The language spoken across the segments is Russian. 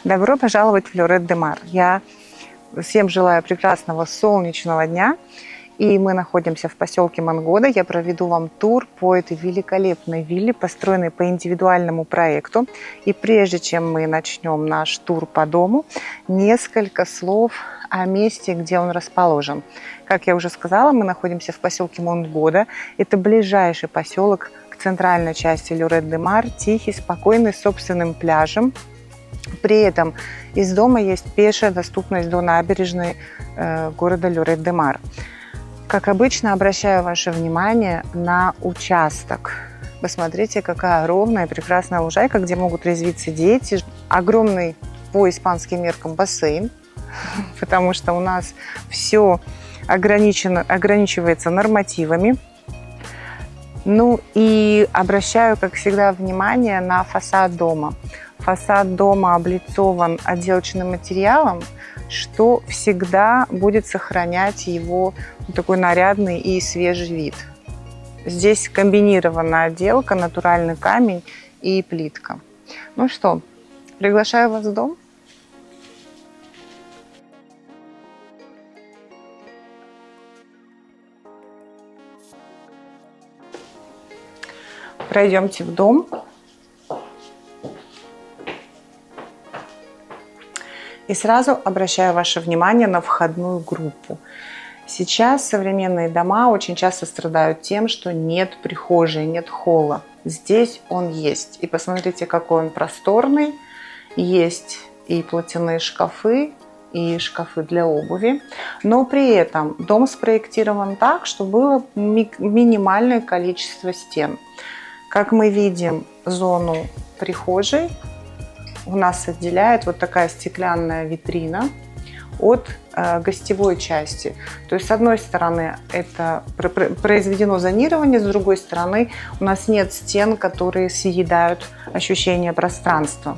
Добро пожаловать в Лорет-де-Мар. Я всем желаю прекрасного солнечного дня. И мы находимся в поселке Мангода. Я проведу вам тур по этой великолепной вилле, построенной по индивидуальному проекту. И прежде чем мы начнем наш тур по дому, несколько слов о месте, где он расположен. Как я уже сказала, мы находимся в поселке Мангода. Это ближайший поселок к центральной части Лорет-де-Мар, тихий, спокойный, с собственным пляжем. При этом из дома есть пешая доступность до набережной города Лорет-де-Мар. Как обычно, обращаю ваше внимание на участок. Посмотрите, какая ровная, прекрасная лужайка, где могут резвиться дети. Огромный по испанским меркам бассейн, потому что у нас все ограничивается нормативами. Ну и обращаю, как всегда, внимание на фасад дома. Фасад дома облицован отделочным материалом, что всегда будет сохранять его такой нарядный и свежий вид. Здесь комбинированная отделка, натуральный камень и плитка. Ну что, приглашаю вас в дом. Пройдемте в дом. И сразу обращаю ваше внимание на входную группу. Сейчас современные дома очень часто страдают тем, что нет прихожей, нет холла. Здесь он есть. И посмотрите, какой он просторный. Есть и платяные шкафы, и шкафы для обуви. Но при этом дом спроектирован так, что было минимальное количество стен. Как мы видим, зону прихожей у нас отделяет вот такая стеклянная витрина от гостевой части. То есть, с одной стороны, это произведено зонирование, с другой стороны, у нас нет стен, которые съедают ощущение пространства.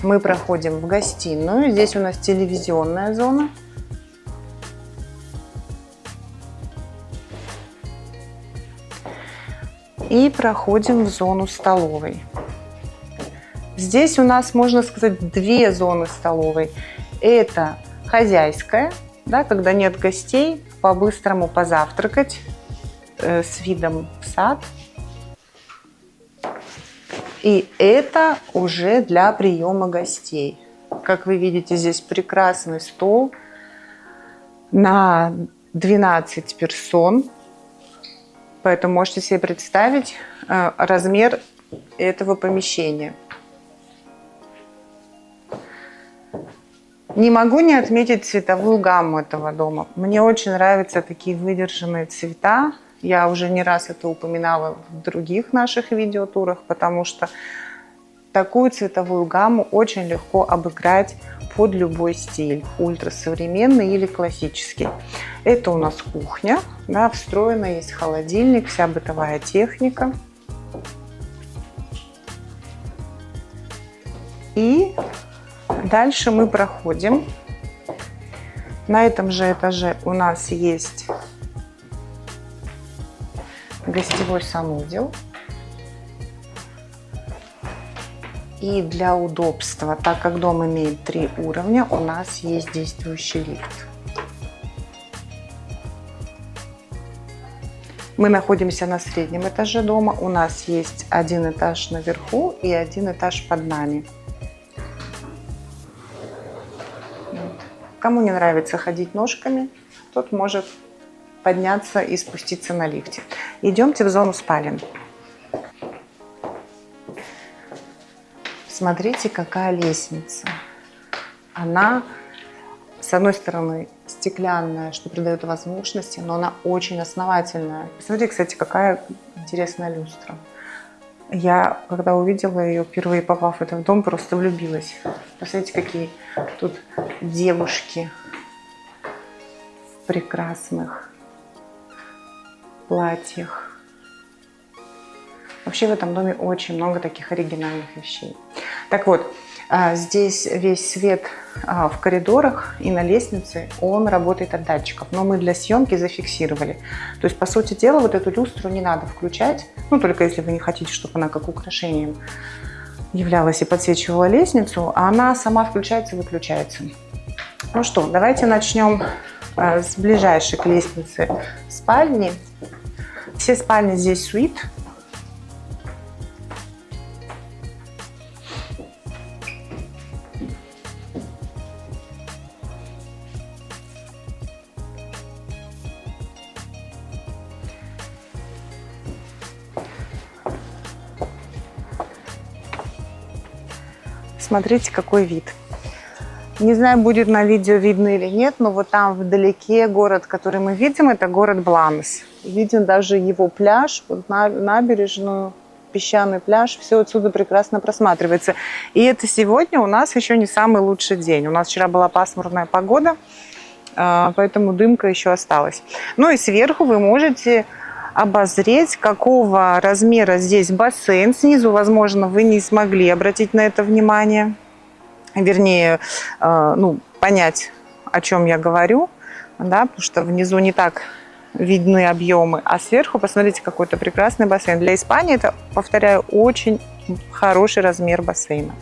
Мы проходим в гостиную. Здесь у нас телевизионная зона. И проходим в зону столовой. Здесь у нас, можно сказать, две зоны столовой. Это хозяйская, да, когда нет гостей, по-быстрому позавтракать с видом в сад. И это уже для приема гостей. Как вы видите, здесь прекрасный стол на 12 персон. Поэтому можете себе представить размер этого помещения. Не могу не отметить цветовую гамму этого дома. Мне очень нравятся такие выдержанные цвета. Я уже не раз это упоминала в других наших видеотурах, потому что такую цветовую гамму очень легко обыграть под любой стиль. Ультрасовременный или классический. Это у нас кухня. Да, встроена, есть холодильник, вся бытовая техника. И дальше мы проходим. На этом же этаже у нас есть гостевой санузел. И для удобства, так как дом имеет 3 уровня, у нас есть действующий лифт. Мы находимся на среднем этаже дома. У нас есть один этаж наверху и один этаж под нами. Кому не нравится ходить ножками, тот может подняться и спуститься на лифте. Идемте в зону спален. Смотрите, какая лестница. Она, с одной стороны, стеклянная, что придает возможности, но она очень основательная. Посмотрите, кстати, какая интересная люстра. Я, когда увидела ее, впервые попав в этот дом, просто влюбилась. Посмотрите, какие тут девушки в прекрасных платьях. Вообще в этом доме очень много таких оригинальных вещей. Так вот, Здесь весь свет в коридорах и на лестнице, он работает от датчиков. Но мы для съемки зафиксировали. То есть, по сути дела, вот эту люстру не надо включать. Ну, только если вы не хотите, чтобы она как украшением являлась и подсвечивала лестницу. А она сама включается и выключается. Ну что, давайте начнем с ближайшей к лестнице спальни. Все спальни здесь сюит. Смотрите, какой вид. Не знаю, будет на видео видно или нет, но вот там вдалеке город, который мы видим, это город Бланс. Виден даже его пляж, вот набережную, песчаный пляж, все отсюда прекрасно просматривается. И это сегодня у нас еще не самый лучший день. У нас вчера была пасмурная погода, поэтому дымка еще осталась. Ну и сверху вы можете обозреть, какого размера здесь бассейн. Снизу, возможно, вы не смогли обратить на это внимание. Вернее, понять, о чем я говорю, да, потому что внизу не так видны объемы, а сверху посмотрите, какой-то прекрасный бассейн. Для Испании это, повторяю, очень хороший размер бассейна.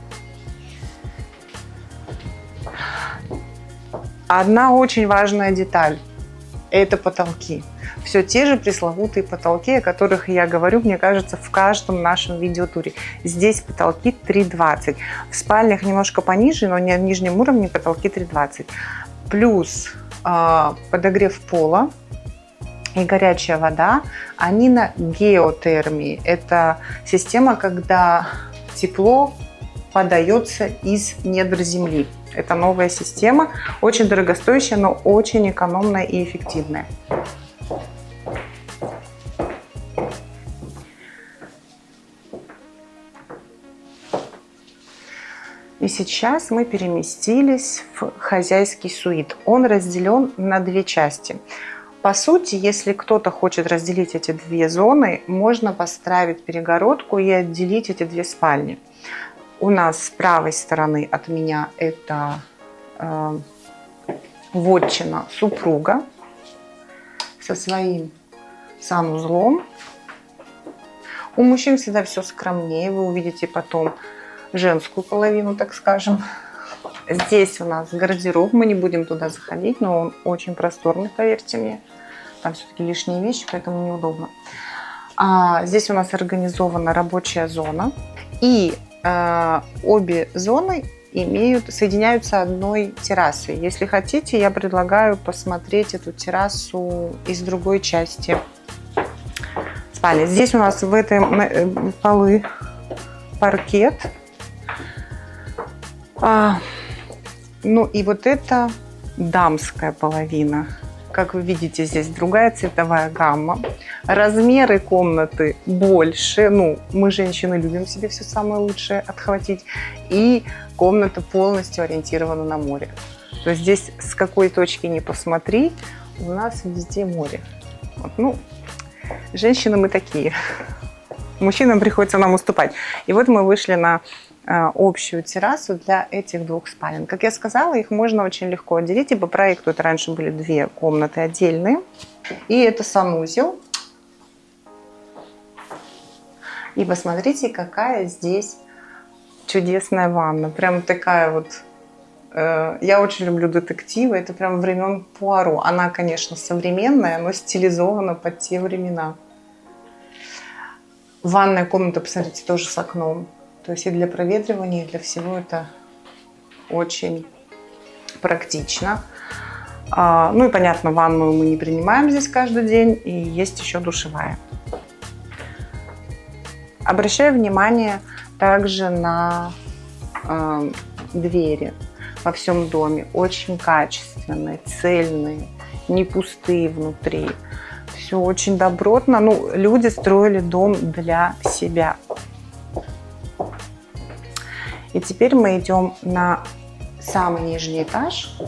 Одна очень важная деталь – это потолки. Все те же пресловутые потолки, о которых я говорю, мне кажется, в каждом нашем видеотуре. Здесь потолки 3,20. В спальнях немножко пониже, но не в нижнем уровне потолки 3,20. Плюс подогрев пола и горячая вода, они на геотермии. Это система, когда тепло подается из недр земли. Это новая система, очень дорогостоящая, но очень экономная и эффективная. И сейчас мы переместились в хозяйский сюит. Он разделен на две части. По сути, если кто-то хочет разделить эти две зоны, можно поставить перегородку и отделить эти две спальни. У нас с правой стороны от меня это вотчина супруга со своим санузлом. У мужчин всегда все скромнее, вы увидите потом женскую половину, так скажем. Здесь у нас гардероб, мы не будем туда заходить, но он очень просторный, поверьте мне. Там все-таки лишние вещи, поэтому неудобно. Здесь у нас организована рабочая зона. И обе зоны соединяются одной террасой. Если хотите, я предлагаю посмотреть эту террасу из другой части спальни. Здесь у нас в этой полы паркет. Ну и вот это дамская половина. Как вы видите, здесь другая цветовая гамма. Размеры комнаты больше. Ну, мы, женщины, любим себе все самое лучшее отхватить. И комната полностью ориентирована на море. То есть здесь с какой точки ни посмотри, у нас везде море. Вот, ну, женщины мы такие. Мужчинам приходится нам уступать. И вот мы вышли на общую террасу для этих двух спален. Как я сказала, их можно очень легко отделить. И по проекту это раньше были две комнаты отдельные. И это санузел. И посмотрите, какая здесь чудесная ванна. Прям такая вот. Я очень люблю детективы. Это прям времен Пуаро. Она, конечно, современная, но стилизована под те времена. Ванная комната, посмотрите, тоже с окном. То есть и для проветривания, и для всего это очень практично. Ну и понятно, ванную мы не принимаем здесь каждый день. И есть еще душевая. Обращаю внимание также на двери во всем доме. Очень качественные, цельные, не пустые внутри. Все очень добротно. Ну, люди строили дом для себя. И теперь мы идем на самый нижний этаж.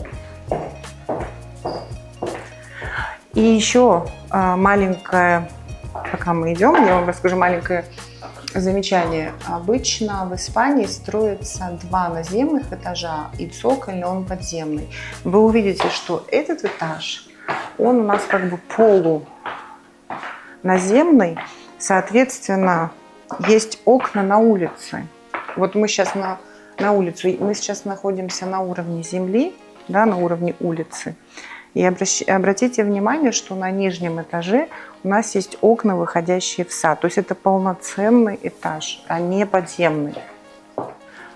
И еще маленькая, пока мы идем, я вам расскажу маленькое Замечание. Обычно в Испании строятся 2 наземных этажа и цокольный, он подземный. Вы увидите, что этот этаж, он у нас как бы полуназемный, соответственно, есть окна на улице. Вот мы сейчас на улицу, мы сейчас находимся на уровне земли, да, на уровне улицы. И обратите внимание, что на нижнем этаже у нас есть окна, выходящие в сад. То есть это полноценный этаж, а не подземный.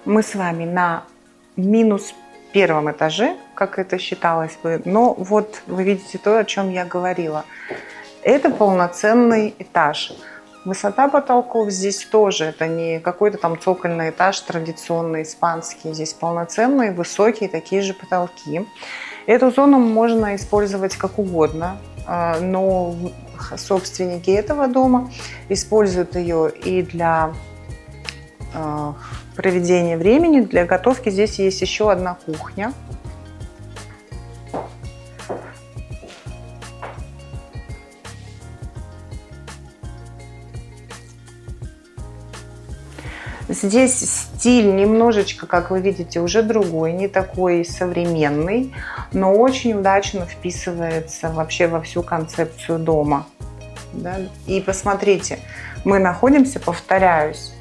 Мы с вами на -1 этаже, как это считалось бы. Но вот вы видите то, о чем я говорила. Это полноценный этаж. Высота потолков здесь тоже. Это не какой-то там цокольный этаж традиционный испанский. Здесь полноценные, высокие такие же потолки. Эту зону можно использовать как угодно, но собственники этого дома используют ее и для проведения времени, для готовки. Здесь есть еще одна кухня. Здесь стиль немножечко, как вы видите, уже другой, не такой современный, но очень удачно вписывается вообще во всю концепцию дома. Да? И посмотрите, мы находимся, повторяюсь,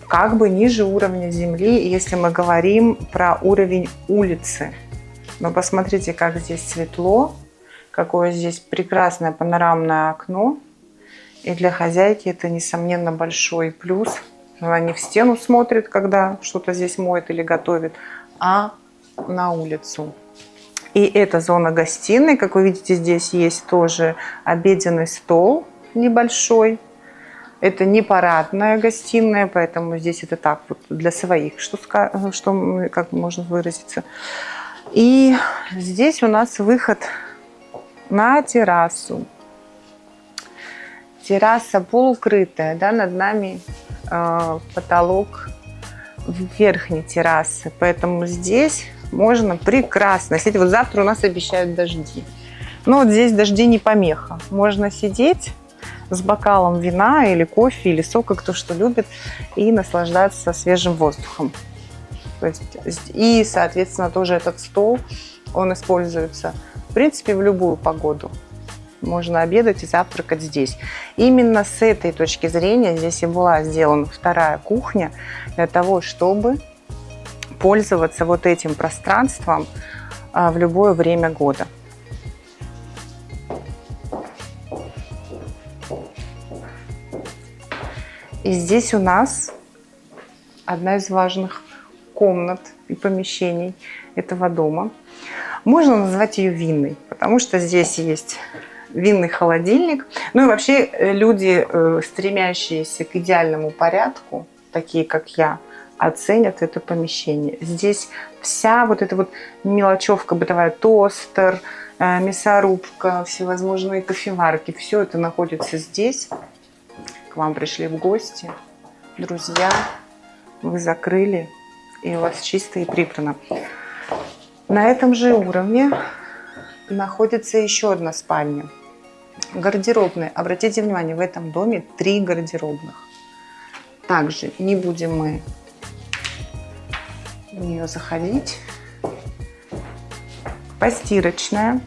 как бы ниже уровня земли, если мы говорим про уровень улицы. Но посмотрите, как здесь светло, какое здесь прекрасное панорамное окно. И для хозяйки это, несомненно, большой плюс. Она не в стену смотрит, когда что-то здесь моет или готовит, а на улицу. И эта зона гостиной, как вы видите, здесь есть тоже обеденный стол небольшой. Это не парадная гостиная, поэтому здесь это так вот для своих, как можно выразиться. И здесь у нас выход на террасу. Терраса полукрытая, да, над нами потолок верхней террасы, поэтому здесь можно прекрасно сидеть. Вот завтра у нас обещают дожди, но вот здесь дожди не помеха. Можно сидеть с бокалом вина или кофе, или сока, кто что любит, и наслаждаться свежим воздухом. То есть, и, соответственно, тоже этот стол, он используется, в принципе, в любую погоду. Можно обедать и завтракать здесь. Именно с этой точки зрения здесь и была сделана вторая кухня, для того, чтобы пользоваться вот этим пространством в любое время года. И здесь у нас одна из важных комнат и помещений этого дома. Можно назвать ее винной, потому что здесь есть винный холодильник. Ну и вообще люди, стремящиеся к идеальному порядку, такие как я, оценят это помещение. Здесь вся вот эта вот мелочевка бытовая, тостер, мясорубка, всевозможные кофеварки, все это находится здесь. К вам пришли в гости друзья, вы закрыли, и у вас чисто и прибрано. На этом же уровне находится еще одна спальня. Гардеробная. Обратите внимание, в этом доме 3 гардеробных. Также не будем мы в нее заходить. Постирочная.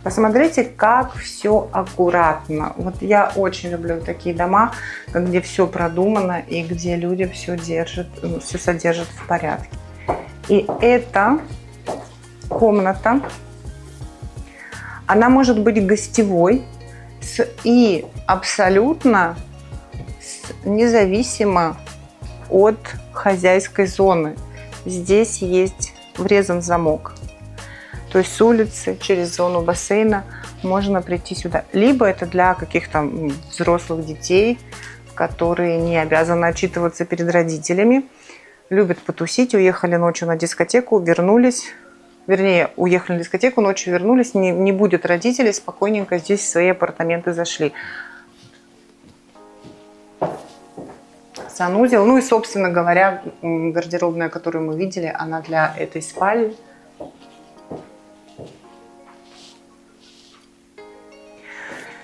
Посмотрите, как все аккуратно. Вот я очень люблю такие дома, где все продумано и где люди все содержат в порядке. И эта комната, она может быть гостевой и абсолютно независимо от хозяйской зоны. Здесь есть врезан замок. То есть с улицы через зону бассейна можно прийти сюда. Либо это для каких-то взрослых детей, которые не обязаны отчитываться перед родителями, любят потусить, уехали ночью на дискотеку, вернулись. Вернее, уехали на дискотеку, ночью вернулись, не будет родителей, спокойненько здесь в свои апартаменты зашли. Санузел. Ну и, собственно говоря, гардеробная, которую мы видели, она для этой спальни.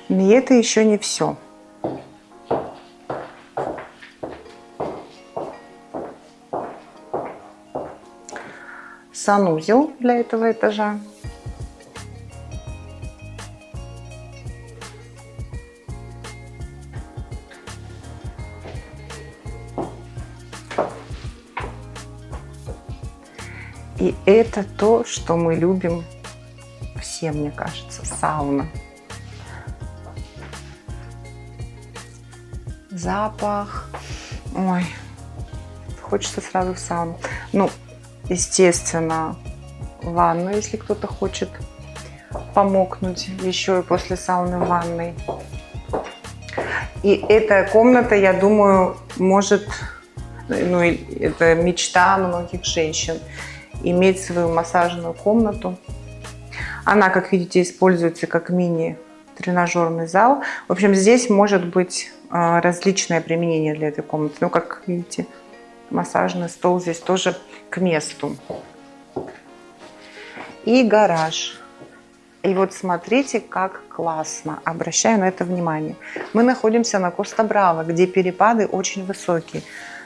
И это еще не все. санузел для этого этажа. И это то, что мы любим все, мне кажется, сауна. Запах. Ой, хочется сразу в сауну. Ну, естественно, ванну, если кто-то хочет помокнуть еще и после сауны в ванной. И эта комната, я думаю, может, ну, это мечта многих женщин, иметь свою массажную комнату. Она, как видите, используется как мини-тренажерный зал. В общем, здесь может быть различное применение для этой комнаты. Ну, как видите, массажный стол здесь тоже к месту. И гараж. И вот смотрите, как классно. Обращаю на это внимание. Мы находимся на Коста-Браво, где перепады очень высокие.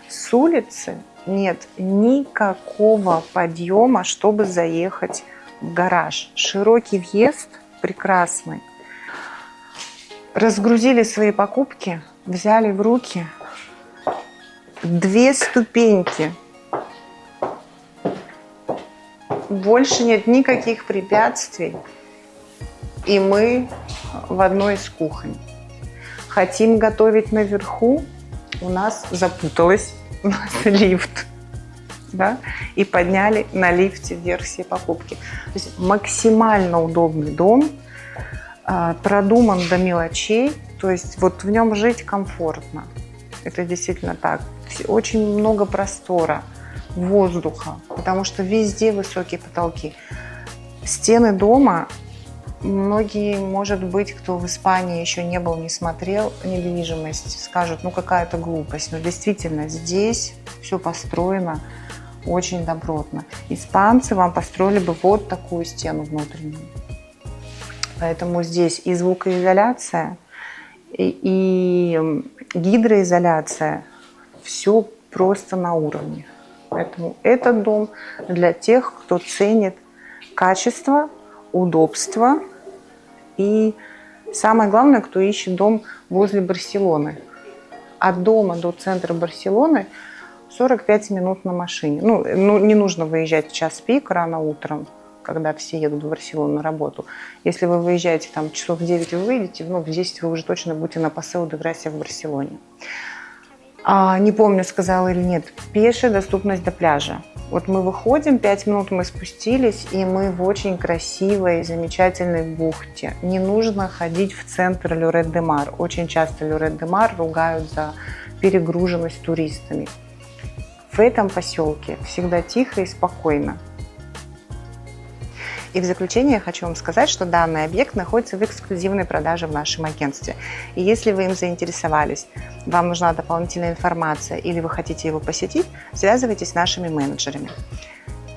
С улицы нет никакого подъема, чтобы заехать в гараж. Широкий въезд, прекрасный. Разгрузили свои покупки, взяли в руки 2 ступеньки. Больше нет никаких препятствий. И мы в одной из кухонь. Хотим готовить наверху, у нас запуталось, у нас лифт. Да? И подняли на лифте вверх все покупки. То есть максимально удобный дом, продуман до мелочей, то есть вот в нем жить комфортно. Это действительно так. Очень много простора, воздуха, потому что везде высокие потолки. Стены дома, многие, может быть, кто в Испании еще не был, не смотрел недвижимость, скажут, ну какая-то глупость. Но действительно, здесь все построено очень добротно. Испанцы вам построили бы вот такую стену внутреннюю. Поэтому здесь и звукоизоляция, и гидроизоляция, все просто на уровне. Поэтому этот дом для тех, кто ценит качество, удобство и, самое главное, кто ищет дом возле Барселоны. От дома до центра Барселоны 45 минут на машине. Ну, не нужно выезжать в час пик рано утром, когда все едут в Барселону на работу. Если вы выезжаете там часов в 9, вы выйдете, в 10 вы уже точно будете на Пасео де Грасия в Барселоне. Не помню, сказала или нет, пешая доступность до пляжа. Вот мы выходим, 5 минут мы спустились, и мы в очень красивой, замечательной бухте. Не нужно ходить в центр Лорет-де-Мар. Очень часто Лорет-де-Мар ругают за перегруженность туристами. В этом поселке всегда тихо и спокойно. И в заключение я хочу вам сказать, что данный объект находится в эксклюзивной продаже в нашем агентстве. И если вы им заинтересовались, вам нужна дополнительная информация или вы хотите его посетить, связывайтесь с нашими менеджерами.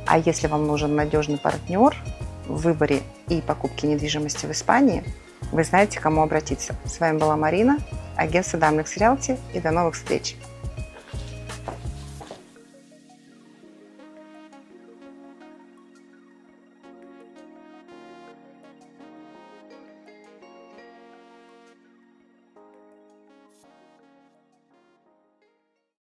А если вам нужен надежный партнер в выборе и покупке недвижимости в Испании, вы знаете, к кому обратиться. С вами была Марина, агентство Дамникс Риэлти, и до новых встреч!